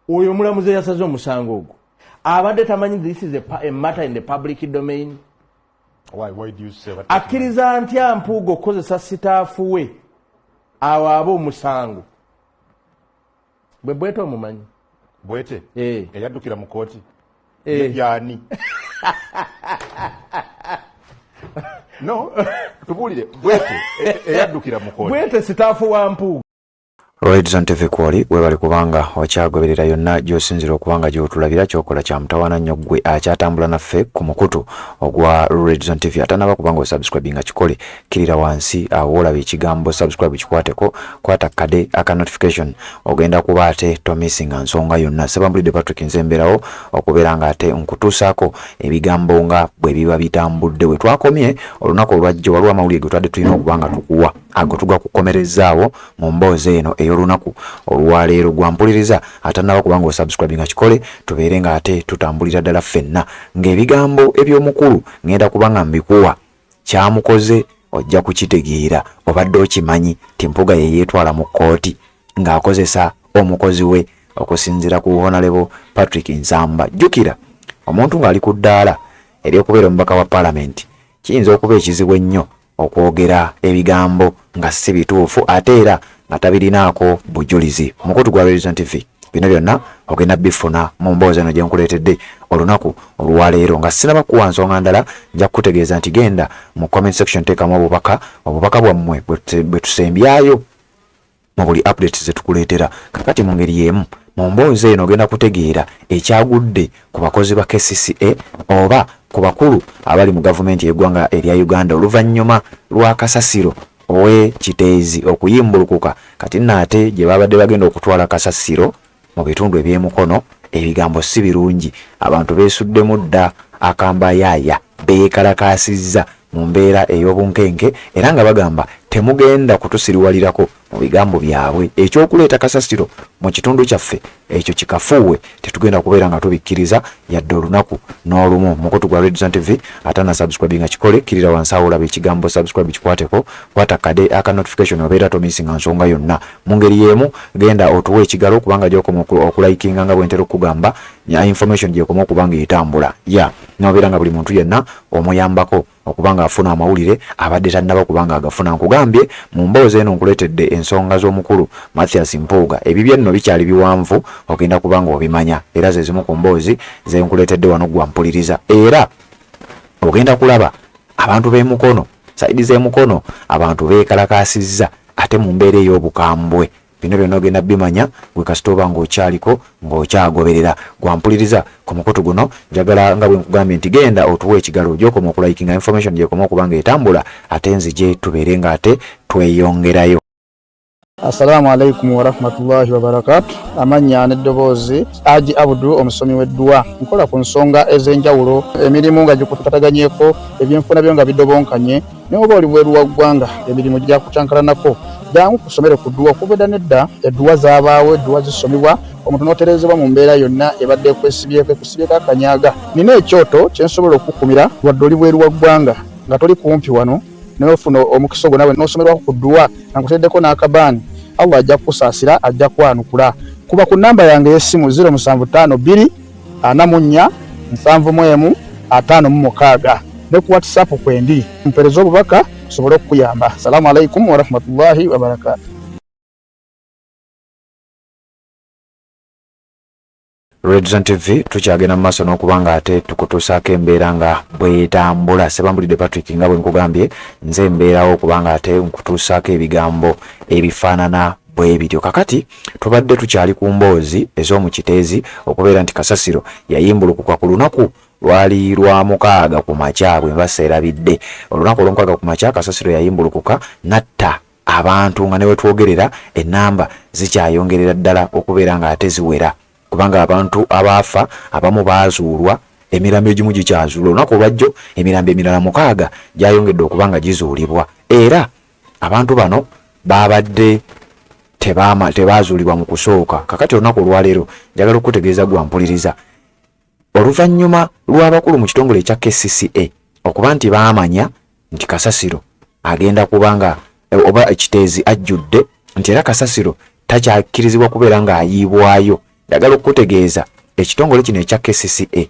oyo mulamuzi yasaze omusango ogwo abadde tamanyi this is a matter in the public domain. Why do you say that? Akkiriza ntya Mpuuga okukozesa sitaafu we awo aba omusango bwete omumanyi bwete eyaddukira mu kooti yani no tubulire bwete eyaddukira mu kooti bwete sitaafu wa Mpuuga. Roidzon TV kwali webali kubanga wakyagoberera yonna gy'osinzira okubanga gy'otulabira kyokola kya mutawaana nnyo ggwe akyatambula naffe ku mukutu ogwa Roidzon TV. Atanaba kubanga osubscribinga kikole kirira wansi awo olaba ekigambo subscribe kikwateko kwata kade aka notification ogenda kuba ate tomissinga nsonga yonna. Sebambulidde Patrick Nzemberawo okubeera nga ate nkutuusaako ebigambo nga bwe biba bitambudde. We twakomye olunaku olwajjo waliwo amawulire ge twadde tulina okubanga tukuwa ago tugwa kukomerezaawo mu mboozi eno ey'olunaku olwaleero gwampuliriza atanaba kubanga osubscribinga kikole tubeere nga ate tutambulira ddala ffenna ng'ebigambo eby'omukulu ngenda kubanga mbikuwa kyamukoze ojja kukitegeera obadde okimanyi ti Mpuuga ye yeetwala mu kkooti ng'akozesa omukozi we okusinziira ku Honorable Patrick Nsamba. Jjukira omuntu ng'ali ku ddaala ery'okubeera omubaka wa Parliament kiyinza okuba ekizibu ennyo okwogera ebigambo nga si bituufu ate era nga tabirinaako bujulizi. Mukutu gwa Roidzon TV bino byonna ogenda bifuna mu mboozi eno gye nkuleetedde olunaku olwaleero nga sinaba kuwa nsonga ndala nja kukutegeeza nti genda mu comment section teekamu obubaka bwammwe bwe tusembyayo mu buli updates ze tukuleetera. Kakati mu ngeri y'emu mu mboozi eno ogenda kutegeera ekyagudde ku bakozi ba KCCA oba ku bakulu abali mu gavumenti y'eggwanga erya Uganda oluvannyuma lwa kasasiro owe Kiteezi okuyimbulukuka kati nate gye babadde bagenda okutwala kasasiro mu bitundu eby'emukono ebigambo si birungi. Abantu beesuddemu dda akambayaaya beekalakaasizza mu mbeera ey'obunkenke era nga bagamba temugenda kutusiriwalirako mu bigambo byabwe. Ekyokuleeta kasasiro mu kitundu kyaffe ekyo kikafuuwe tetugenda kubeera nga tubikkiriza yadde olunaku n'olumu. Mukutu gwa Roidzon TV atana subscribinga kikole kirira wansi awo olaba ekigambo subscribe kikwateko kwata kade aka notification obeera tomissinga nsonga yonna. Mu ngeri y'emu genda otuwe ekigalo kubanga gy'okoma okulayikinga nga bwentera okugamba information gy'ekoma okubanga etambula n'obeera nga buli muntu yenna omuyambako okubanga afuna amawulire abadde tannaba kubanga agafuna. Nkugambye mu mboozi eno nkuleetedde ensonga z'omukulu Mathias Mpuuga. Ebibye nno bikyali biwanvu ogenda kubanga obimanya era ze zimu ku mboozi ze nkuleetedde wano gwampuliriza. Era ogenda kulaba abantu b'emukono saidi z'emukono abantu beekalakaasizza ate mu mbeera ey'obukambwe. Bino byonna ogenda bimanya gwe kasita oba ng'okyaliko ng'okyagoberera. Gwampuliriza ku mukutu guno njagala nga bwe nkugambye nti genda otuwe ekigalo gy'okoma okulayikinga information gy'ekoma okubanga etambula ate nzije tubeere nga ate tweyongerayo. Assalamu alaikum wa rahmatullahi wa barakatuh. Amanya n'eddoboozi Haji Abdu omusomi w'eddua. Nkola ku nsonga ez'enjawulo emirimu nga gikutataganyeko ebyenfuna byo nga bidobonkanye n'oba oli bweru wa ggwanga emirimu gya kucankalanako jangu kusomere ku ddua kubeda nedda eddua zaabaawo eddua zisomibwa omuntu n'oterezebwa mu mbeera yonna ebadde kwesibyeko ekusibyeko akanyaaga. Nina ekyoto kye nsobola okukumira wadde oli bweru wa ggwanga nga toli kumpi wano n'ofuna omukisa ogwo nawe n'osomerwako ku ddua nga nkuteddeko n'akabaani Allah ajja kusaasira ajja kwanukula. Kuba ku namba yange y'essimu 0752 44 71 56 ne ku WhatsApp kwendi mpereza obubaka sobole okuyamba. Assalamu alaikum wa rahmatullahi wa barakatuh. Roidzon TV tukyagenda mu maaso n'okubanga ate tukutuusaako embeera nga bwetambula. Sebambulidde Patrick nga bwe nkugambye nze embeerawo okubanga ate nkutuusaako ebigambo ebifaanana bwe bityo. Kakati tubadde tukyali ku mboozi ez'omu Kiteezi okubeera nti kasasiro yayimbulukuka ku lunaku lwali lwa 6 ku makya bwe mbasa erabidde. Olunaku olw'6 ku makya kasasiro yayimbulukuka natta abantu nga ne we twogerera ennamba zikyayongerera ddala okubeera nga ate ziwera kubanga abantu abaafa abamu baazuulwa emirambo egimu gikyazuulwa. Olunaku olwajjo emirambo emirala 6 gyayongedde okubanga gizuulibwa era abantu bano babadde tebaazuulibwa mu kusooka. Kakati olunaku olwaleero njagala okutegeeza gwampuliriza oluvannyuma lw'abakulu mu kitongole ekya KCCA okuba nti baamanya nti kasasiro agenda kubanga oba Kiteezi ajjudde nti era kasasiro takyakkirizibwa kubeera ng'ayiibwayo Njagala okutegeeza ekitongole kino ekya KCCA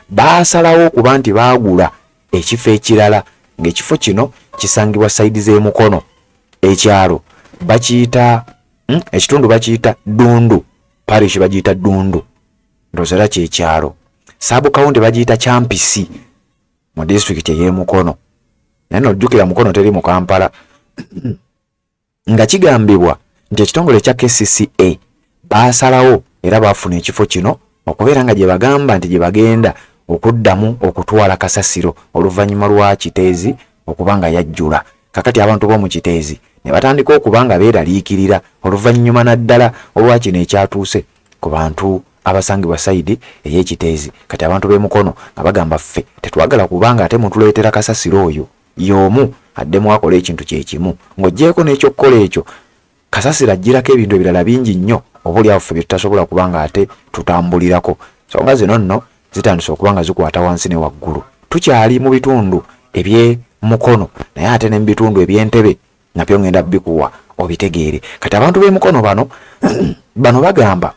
baasalawo okuba nti baagula ekifo ekirala ng'ekifo kino kisangibwa saidi z'emukono ekyalo bakiyita ekitundu bakiyita Ddundu parish bagiyita Ddundu ndozera kyekyalo saabu kawunti bagiyita Kyampisi mu district ey'emukono naye nojjukira Mukono teri mu Kampala nga kigambibwa nti ekitongole ekya KCCA baasalawo era baafuna ekifo kino okubeera nga gye bagamba nti gye bagenda okuddamu okutwala kasasiro oluvannyuma lwa Kiteezi okuba nga yajjula. Kakati abantu b'omu Kiteezi ne batandika okuba nga beeraliikirira oluvannyuma naddala olwa kino ekyatuuse ku bantu abasangibwa sayidi ey'Ekiteezi. Kati abantu b'emukono nga bagamba ffe tetwagala kubanga ate mutuleetera kasasiro oyo y'omu addemu akola ekintu kye kimu ng'oggyeko n'ekyokukola ekyo kasasiro ajjirako ebintu ebirala bingi nnyo oboolyawo ffe bye tutasobola kubanga ate tutambulirako. Songa zino nno zitandise okuba nga zikwata wansi ne waggulu. Tukyali mu bitundu eby'emukono naye ate ne mu bitundu eby'Entebbe nabyo ngenda bikuwa obitegeere. Kati abantu b'emukono bano bagamba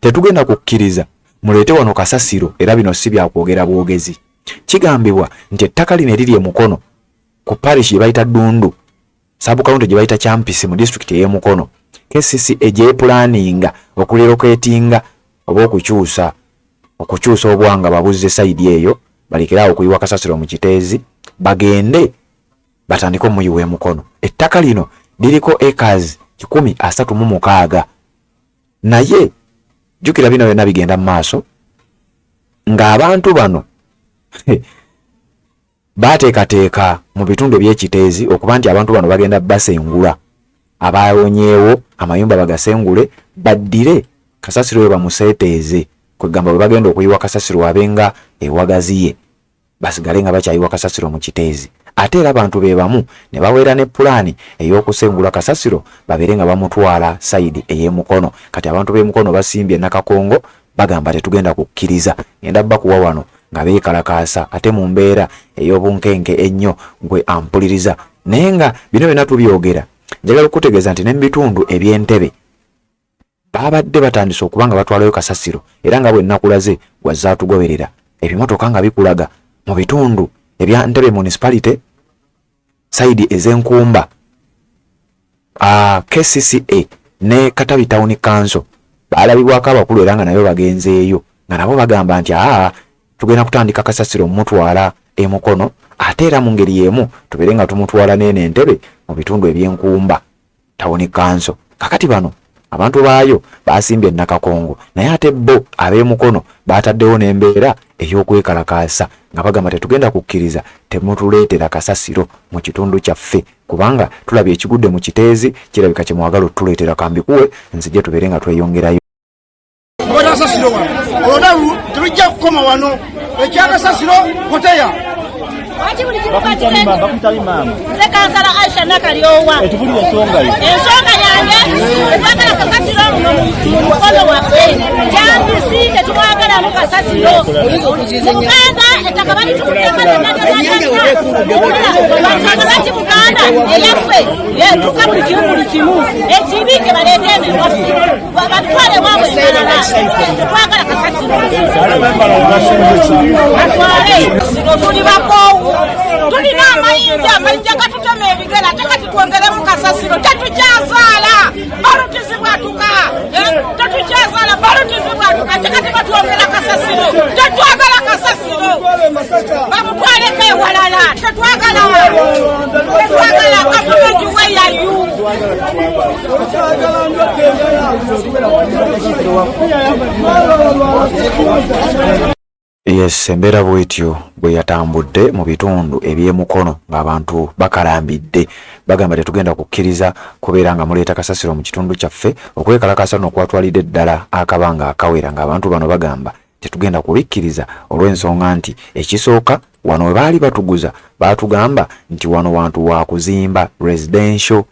tetugenda kukkiriza muleete wano kasasiro era bino si byakwogera bwogezi. Kigambibwa nti ettaka lino eriri emukono ku parish gye bayita Ddundu saabu kawunti gye bayita Kyampisi mu district ey'emukono KCCA gyepulaninga okuleroketinga oba okukyusa obwanga babuzze sayidi eyo balekerawo okuyiwa kasasiro mu Kiteezi bagende batandika omuyiwa emukono. Ettaka lino liriko acres 136 naye jjukira bino byonna bigenda mu maaso ng'abantu bano baateekateeka mu bitundu by'Ekiteezi okuba nti abantu bano bagenda basengula abaawonyeewo amayumba bagasengule baddire kasasiro we bamuseeteeze kwegamba bwe bagenda okuyiwa kasasiro abenga ewagaziye basigale nga bakyayiwa kasasiro mu Kiteezi. Ate era abantu be bamu ne baweera ne pulaani ey'okusengula kasasiro babeere nga bamutwala sayidi ey'emukono. Kati abantu b'emukono basimbye Nakakongo bagamba tetugenda kukkiriza ngenda bakuwa wano nga beekalakaasa ate mu mbeera ey'obunkenke ennyo gwe ampuliriza. Naye nga bino byonna tubyogera njagala okutegeeza nti ne mu bitundu eby'Entebbe babadde batandise okuba nga batwalayo kasasiro era nga bwe nnakulaze wazzaatugoberera ebimotoka nga bikulaga mu bitundu ebya Ntebbe municipality sayidi ez'enkumba KCCA ne Katabi Town Council baalabibwako abakulu era nga nayo bagenzeeyo nga nabo bagamba nti tugenda kutandika kasasiro mutwala emukono ate era mu ngeri y'emu tubeere nga tumutwala n'ene Ntebbe mu bitundu eby'enkumba Town Council. Kakati bano abantu baayo basimbye Nakakongo naye ate bo ab'emukono baataddewo n'embeera ey'okwekalakaasa nga bagamba tetugenda kukkiriza temutuleetera kasasiro mu kitundu kyaffe kubanga tulabye ekigudde mu Kiteezi kirabika kye mwagala otuleetera kambikuwe nzije tubeere nga tweyongerayo. Kasasiro wano olunalu tulujja kukoma wano ekyakasasiro koteya Kansala Aisha Nakalyowa ensonga yange etwagala kasasiro mukono waffe Kyampisi tetwagala mu kasasiro Buganda ettaka bali tukutambazakati Buganda eyaffe yetuka buli kimu ekibi kye baleetene batwale wabwe malala tetwagala kasasiro atwale tuli bakoowu tulina amayinja gatutema ebigera ate kati twongeremu kasasiro tetukyazaala balutizi bwatuka tetukyazaala balutizi bwatuka ate kati batwongera kasasiro tetwagala kasasiro bamutwaleko ewalala tetwagala gavumenti weyayu Yes, embeera bwetyo bwe yatambudde mu bitundu eby'emukono ng'abantu bakalambidde bagamba tetugenda kukkiriza kubeera nga muleeta kasasiro mu kitundu kyaffe okwekalakasa n'okwatwalidde ddala akabanga akawera ng'abantu bano bagamba tetugenda kubikkiriza olw'ensonga nti ekisooka wano we baali batuguza baatugamba nti wano wantu wa kuzimba residential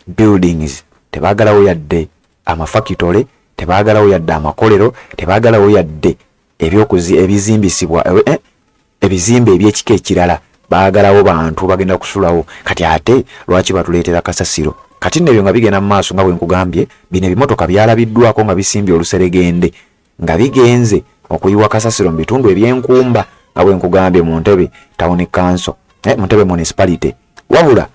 buildings tebaagalawo yadde amafakitole tebaagalawo yadde amakolero tebaagalawo yadde ebizimbisibwa ebizimbe eby'ekika ekirala baagalawo bantu bagenda kusulawo. Kati ate lwaki batuleetera kasasiro kati nebyo nga bigenda mu maaso nga bwe nkugambye bino ebimotoka byalabiddwako nga bisimbye oluseregende nga bigenze okuyiwa kasasiro mu bitundu ebyenkumba nga bwe nkugambye mu Ntebe Town Council mu Ntebe Municipality. Wabula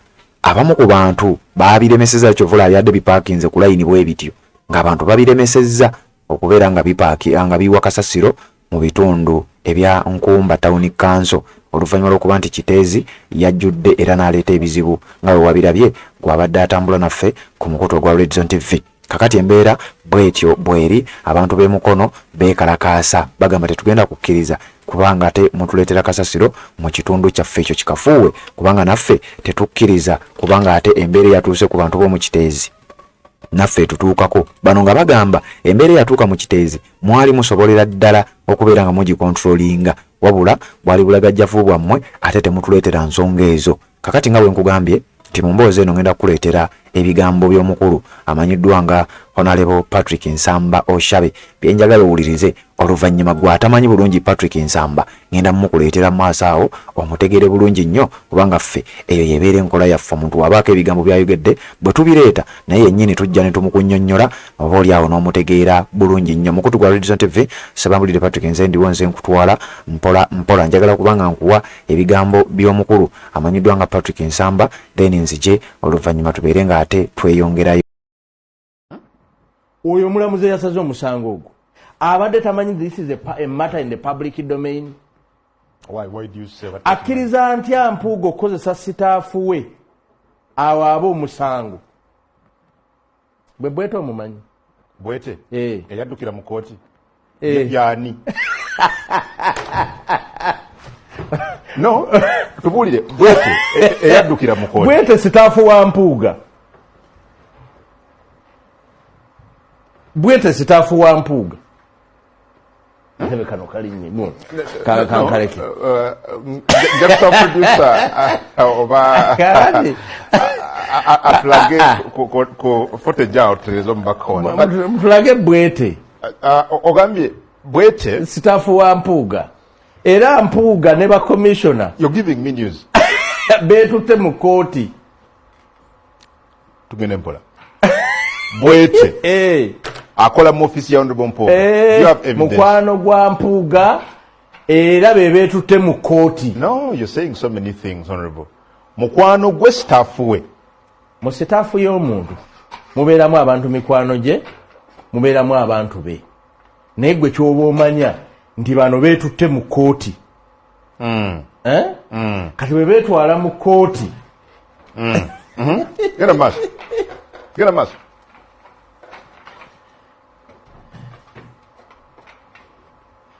abamu ku bantu babiremeseza kyovula yadde bipakinze ku layini bwebityo ng'abantu babiremeseza okubeera nga nga biwa kasasiro mu bitundu ebya Nkumba Town Council oluvannyuma lw'okuba nti Kiteezi yajjudde era n'aleeta ebizibu nga bwe wabirabye gw'abadde atambula naffe ku mukutu ogwa Red Zone TV. Kakati embeera bwetyo bweri, abantu b'emukono beekalakaasa bagamba tetugenda kukkiriza kubanga ate mutuleetera kasasiro mu kitundu kyaffe ekyo kikafuuwe kubanga naffe tetukkiriza kubanga ate embeera yatuuse ku bantu b'omu Kiteezi naffe tutuukako. Bano nga bagamba embeera yatuuka mu Kiteezi mwali musobolera ddala okubeera nga mugikontrolinga wabula bwali bulagajjavu bwammwe ate temutuleetera nsonga ezo. Kakati nga bwe nkugambye nti mu mboozi eno ngenda kuleetera ebigambo by'omukulu amanyiddwa nga Honorable Patrick Nsamba Oshabe byenjagala owulirize oluvannyuma gw'atamanyi bulungi Patrick Nsamba ngenda mmukuleetera maaso awo omutegere bulungi nnyo kubanga ffe eyo yebeera enkola yaffe. Omuntu wabaako ebigambo byayogedde bwe tubireeta naye yennyini tujja ne tumukunnyonnyola oba oli awo n'omutegeera bulungi nnyo. Mukutu gwa Red Zone TV Sabambulire Patrick nze ndiwo nze nkutwala mpola njagala kubanga nkuwa ebigambo by'omukulu amanyiddwa nga Patrick Nsamba then nzije oluvannyuma tubeere nga ate tweyongerayo. Oyo omulamuzi yasaze omusango ogwo abadde tamanyi this is a matter in the public domain. Why do you say that? Akkiriza ntya Mpuuga okukozesa sitaafu we awo aba omusango bwete omumanyi Bwete eyaddukira mu kooti yani no tubuulire Bwete eyaddukira mu kooti Bwete sitaafu wa Mpuuga Bwete sitaafu wa Mpuuga Ntebe kano kalinnyimu kankaleke njakusa producer oba aflage ku footage out terezo mbakona mflage Bwete ogambye Bwete sitaafu wa Mpuuga era Mpuuga ne ba commissioner you're giving me news beetutte mu kooti tugende mpola Bwete akola mu office ya Honorable Mpuuga you have evidence mukwano gwa Mpuuga era beetutte mu kooti. No, you're saying so many things, Honorable. Mukwano gwe staff we mu staff y'omuntu mubeeramu abantu mikwano gye mubeeramu abantu be naye gwe ky'oba omanya nti bano beetutte mu kooti kati bwe beetwala mu kooti Get a mask.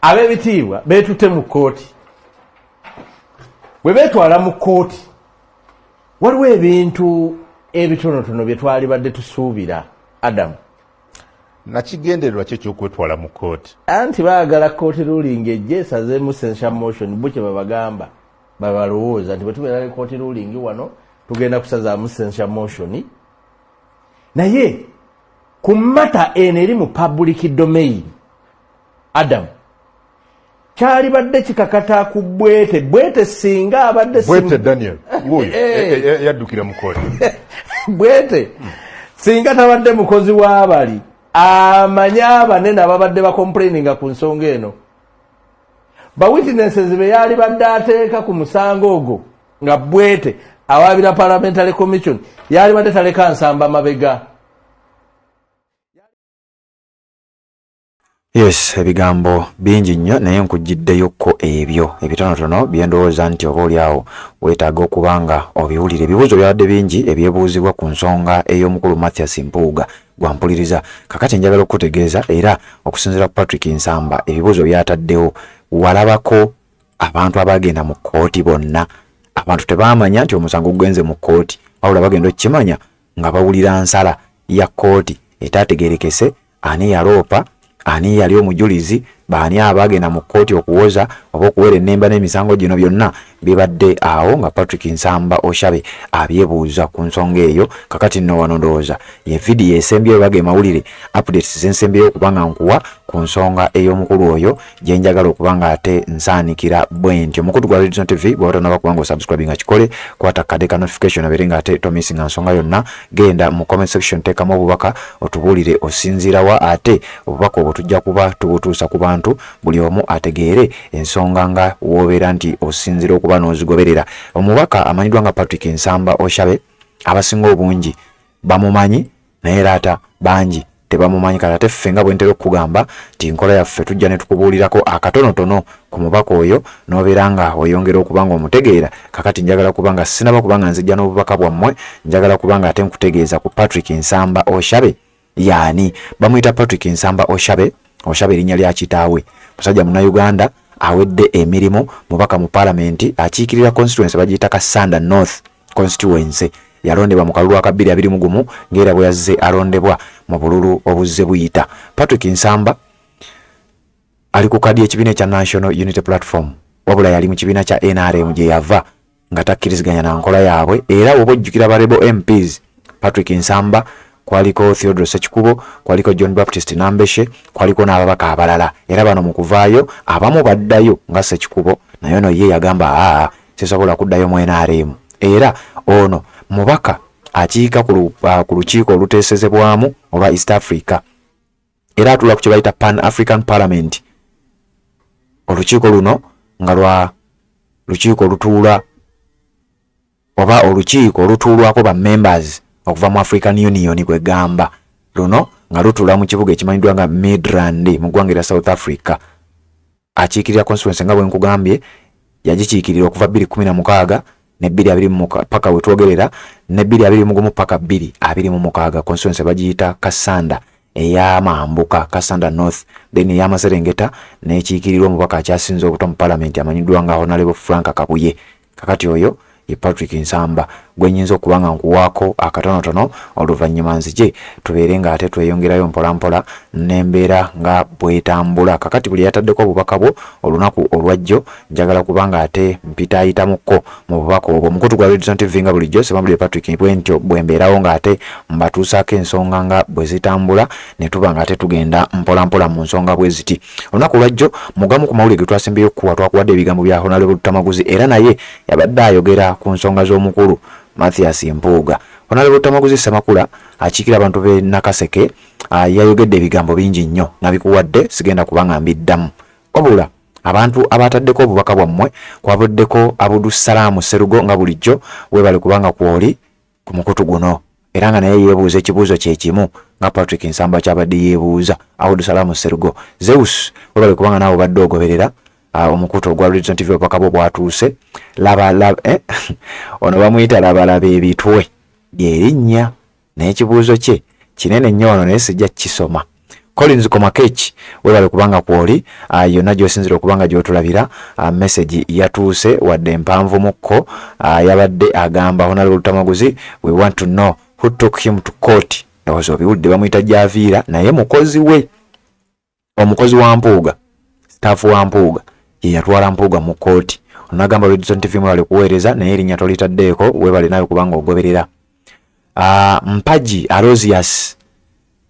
Ab'ebitiibwa beetutte mu kooti bwe beetwala mu kooti waliwo ebintu ebitonotono bye twali badde tusuubira Adamu nakigendererwa kye ky'okwetwala mu kooti anti baagala kooti ruling ejje esazeemu censure motion bo kye babagamba babalowooza nti bwe tubeera ne kooti ruling wano tugenda kusazaamu censure motion naye ku mata eno eri mu public domain Adamu kyali badde kikakata ku Bwete singa abadde Bwete Daniel yaddukira mu kooti Bwete singa tabadde mukozi w'abali amanya abanene ababadde bakomplaininga ku nsonga eno ba witnesses be yali badde ateeka ku musango ogwo nga Bwete awaabira parliamentary commission yali badde taleka Nsamba mabega. Yes, ebigambo bingi nnyo naye nkujjiddeyokko ebyo ebitonotono byendowooza nti oba oli awo weetaaga okubanga obiwulire. Ebibuuzo byabadde bingi ebyebuuzibwa ku nsonga ey'omukulu Mathias Mpuuga gwampuliriza. Kakati njagala okutegeeza era okusinziira ku Patrick Nsamba ebibuuzo byataddewo walabako abantu abagenda mu kooti bonna. Abantu tebaamanya nti omusango gugenze mu kooti wabula bagenda okukimanya nga bawulira nsala ya kooti etaategeerekese ani yaloopa ani yali omujulizi baani abagenda mu kkooti okuwoza oba okuwera ennemba n'emisango gino byonna bibadde awo nga Patrick Nsamba Oshabe abyebuuza ku nsonga eyo. Kakati nno wano ndowooza ye vidiyo esembyeyo bage mawulire updates zensembyeyo okubanga nkuwa ku nsonga ey'omukulu oyo gye njagala okubanga ate nsaanikira bwe ntyo. Mukutu gwa Red Zone TV bw'otanaba kubanga osubscribe nga kikole kwata kade ka notification abere nga ate tomisinga nsonga yonna. Genda mu comment section teekamu obubaka otubuulire osinziirawa ate obubaka obwo tujja kuba tubutuusa ku bantu buli omu ategeere ensonga nga woobeera nti osinzira okuba n'ozigoberera. Omubaka amanyiddwa nga Patrick Nsamba Oshabe abasinga obungi bamumanyi naye era ata bangi tebamumanyi. Kati ate ffe nga bwe ntera okugamba nti nkola yaffe tujja ne tukubuulirako akatonotono ku mubaka oyo n'obeera nga oyongera okuba nga omutegeera. Kakati njagala kubanga sinaba kubanga nzijja n'obubaka bwammwe, njagala kubanga ate nkutegeeza ku Patrick Nsamba Oshabe yaani. Bamuyita Patrick Nsamba Oshabe, Oshabe erinnya lya kitaawe, musajja Munnayuganda awedde emirimu, mubaka mu Parliament akiikirira constituency bagiyita Kasanda North constituency. Yalondebwa mu kalulu aka 2021 ng'era bwe yazze alondebwa mu bululu obuzze buyita. Patrick Nsamba ali ku kadi ekibiina kya National Unity Platform, wabula yali mu kibiina kya NRM gye yava nga takkiriziganya na nkola yaabwe. Era bw'oba ojjukira barebo MPs Patrick Nsamba kwaliko Theodore Sekikubo, kwaliko John Baptist Nambeshe, kwaliko n'ababaka abalala. Era bano mu kuvaayo abamu baddayo nga Sekikubo naye no ye yagamba sisobola kuddayo mu NRM. Era ono mubaka akiika ku lukiiko oluteesezebwamu oba East Africa, era atula ku kye bayita Pan African Parliament. Olukiiko luno nga lwa lukiiko lutuula oba olukiiko olutuulwako ba members okuva mu African Union kwe gamba. Luno nga lutuula mu kibuga ekimanyiddwa nga Midrand mu ggwanga lya South Africa. Akiikirira constituency nga bwe nkugambye yagikiikirira okuva 2016 ne 2020 paka wetwogerera ne 2021 paka 2026 constituency bagiyita Kasanda ey'amambuka, Kasanda North. Then ey'amaserengeta n'ekiikirirwa omubaka akyasinze obuto mu Parliament amanyiddwa nga Honorable Frank Kabuye. Kakati oyo ye Patrick Nsamba gwe nnyinza okuba nga nkuwaako akatonotono oluvannyuma nzije tubeere nga ate tweyongerayo mpolampola n'embeera nga bwetambula. Kakati buli yataddeko obubaka bwo olunaku olwajjo njagala kubanga ate mpitaayitamuko mu bubaka obwo. Mukutu gwa Red Zone TV nga bulijjo sebambulire Patrick bwentyo bwembeerawo nga ate mbatuusaako ensonga nga bwe zitambula ne tuba nga ate tugenda mpolampola mu nsonga bwe ziti. Olunaku olwajjo mugamu ku mawulire ge twasembeyo okukuwa twakuwadde ebigambo bya Honorable Tamaguzi, era naye yabadde ayogera ku nsonga z'omukulu Mathias Mpuuga. Honorable Tamaguzi Semakula akiikira abantu b'e Nakaseke yayogedde ebigambo bingi nnyo nabikuwadde sigenda kubanga mbiddamu. Wabula abantu abataddeko obubaka bwammwe kwabuddeko Abudu Salaamu Serugo nga bulijjo weebale kubanga kwoli ku mukutu guno, era nga naye yeebuuza ekibuuzo kye kimu nga Patrick Nsamba kyabadde yeebuuza. Abudu Salaamu Serugo Zeus weebale kubanga naawe obadde ogoberera omukutu ogwa Red Zone TV obubaka bwo bwatuuse. Ono bamuyita labalaba ebitwe lyerinnya n'ekibuuzo kye kinene nnyo ono naye sijja kisoma. Collins Komakech weebale kubanga kwoli yonna gy'osinzira okubanga gy'otulabira. Message yatuuse wadde mpanvu mukko. Yabadde agamba Honorable Tamaguzi, we want to know who took him to court. Ndowooza obiwulidde bamuyita Javiira naye mukozi we, omukozi wa Mpuuga, staff wa Mpuuga ye yatwala Mpuuga mu kooti. Onagamba Red Zone TV mwebale kuweereza naye erinnya tolitaddeeko weebale nawe kubanga ogoberera. Mpaji Arosius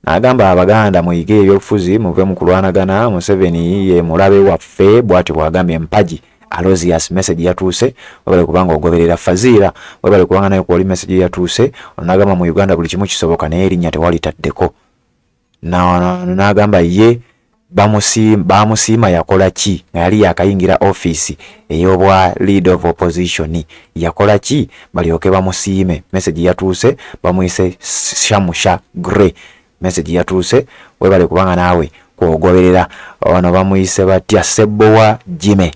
n'agamba Abaganda muyige ebyobufuzi muve mu kulwanagana. Museveni ye mulabe waffe bw'ati bw'agambye Mpaji Arosius. Message yatuuse weebale kubanga ogoberera. Fazira weebale kubanga naye kwoli message yatuuse. Onagamba mu Uganda buli kimu kisoboka naye erinnya tewalitaddeko. N'agamba ye bamusiima yakola ki nga yali yakayingira office ey'obwa leader of opposition. Yakola ki balyoke bamusiime? Message yatuuse bamuyise Shamusha Gray. Message yatuuse weebale kubanga naawe kwogoberera. Ono bamuyise batya Sebowa Jime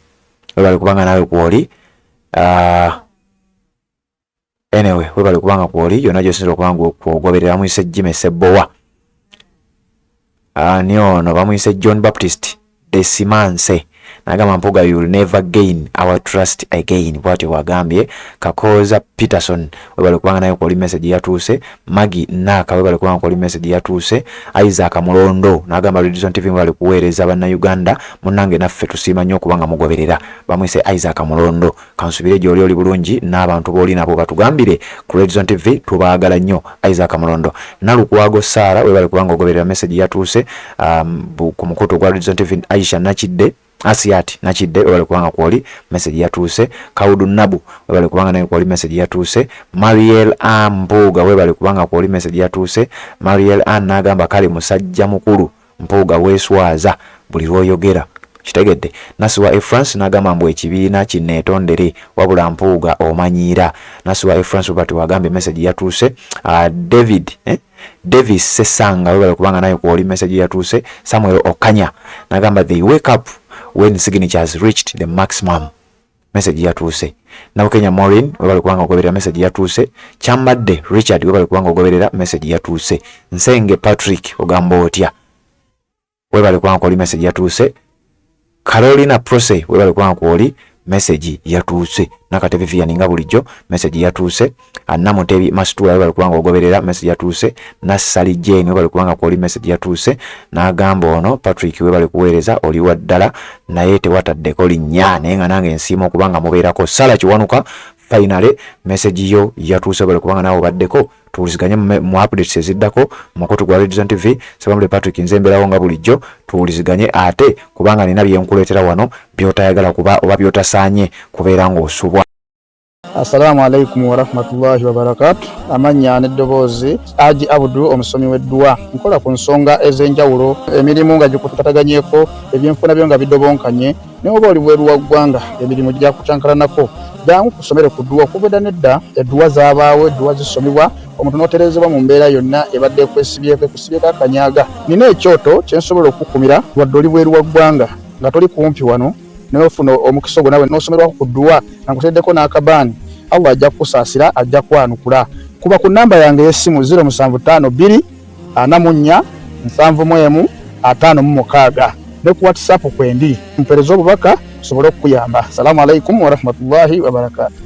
weebale kubanga naawe kwoli. Anyway weebale kubanga kwoli yonna gy'osinzira okubanga kwogoberera. Bamuyise Jime Sebowa. Ni ono bamuyise John Baptist Desimanse nagamba Mpuuga you will never gain our trust again bwatyo wagambye. Kakoza Peterson webale kubanga nayo koli message yatuuse. Magi Naka webale kubanga koli message yatuuse. Isaac Mulondo nagamba Redison TV webale kuweereza banna Uganda munange naffe tusiima nnyo kubanga mugoberera. Bamwise Isaac Mulondo kansubire gy'oli oli bulungi n'abantu booli nabo batugambire ku Redison TV tubaagala nnyo. Isaac Mulondo Nalukwago Sara webale kubanga ogoberera message yatuuse ku mukutu gwa Redison TV. Aisha Nakidde Asiati Nakidde webale kubanga kwoli message yatuuse. Kaudu Nabu webale kubanga nayo kwoli message yatuuse. Mariel Mpuuga webale kubanga kwoli message yatuuse. Mariel nagamba kale musajja mukulu Mpuuga weeswaza buli lwoyogera kitegedde. Nasiwa France nagamba mbu ekibiina kinneetondere wabula Mpuuga omanyiira. Nasiwa France bati wagambe message yatuuse. Davis Sesanga webale kubanga nayo kwoli message yatuuse. Samuel Okanya nagamba they wake up when signatures reached the maximum message yatuuse. Nawo Kenya Maureen webale kubanga ogoberera message yatuuse. Chamadde Richard webale kubanga ogoberera message yatuuse. Nsenge Patrick ogamba otya webale kubanga kwoli message yatuuse. Carolina Prose webale kubanga kwoli message yatuuse. Nakatebe Vianney nga bulijjo message yatuuse. Namutebi Masitula webale kubanga ogoberera message yatuuse. Nassali Jane webale kubanga kwoli message yatuuse. Nagamba ono Patrick webale kuweereza oli waddala naye tewataddeko linnya naye nga nange nsiima okubanga mubeerako. Sala Kiwanuka finally message yo yatuuse webale kubanga nawe obaddeko. Tuwuliziganye mu updates eziddako mukutu gwa Redison TV. Sebamule Patrick nzemberawo nga bulijjo tuwuliziganye ate kubanga nina byenkuleetera wano byotayagala kuba oba byotasaanye kubeera ng'osubwa. Assalamu alaikum wa rahmatullahi wa barakatuh. Amanya n'eddoboozi Haji Abudu omusomi w'eddua. Nkola ku nsonga ez'enjawulo emirimu nga gikutataganyeko ebyenfuna byo nga bidobonkanye ne oba oli bweru wa ggwanga emirimu gya kucankalanako jangu kusomere ku ddua okubeda nedda eddua zaabaawo eddua zisomebwa omuntu n'oterezebwa mu mbeera yonna ebadde kwesibyeko akanyaga. Nina ekyoto kye nsobola okukumira wadde oli bweru wa ggwanga nga toli kumpi wano n'ofuna omukisa ogwo nawe n'osomerwako ku ddua nga nkuteddeko n'akabaani. Allah ajja kukusaasira ajja kwanukula. Kuba ku namba yange y'essimu 0752 44 71 56 ne ku WhatsApp kwendi mpereza obubaka sobole okuyamba. Assalamu alaikum wa rahmatullahi wa barakatuh.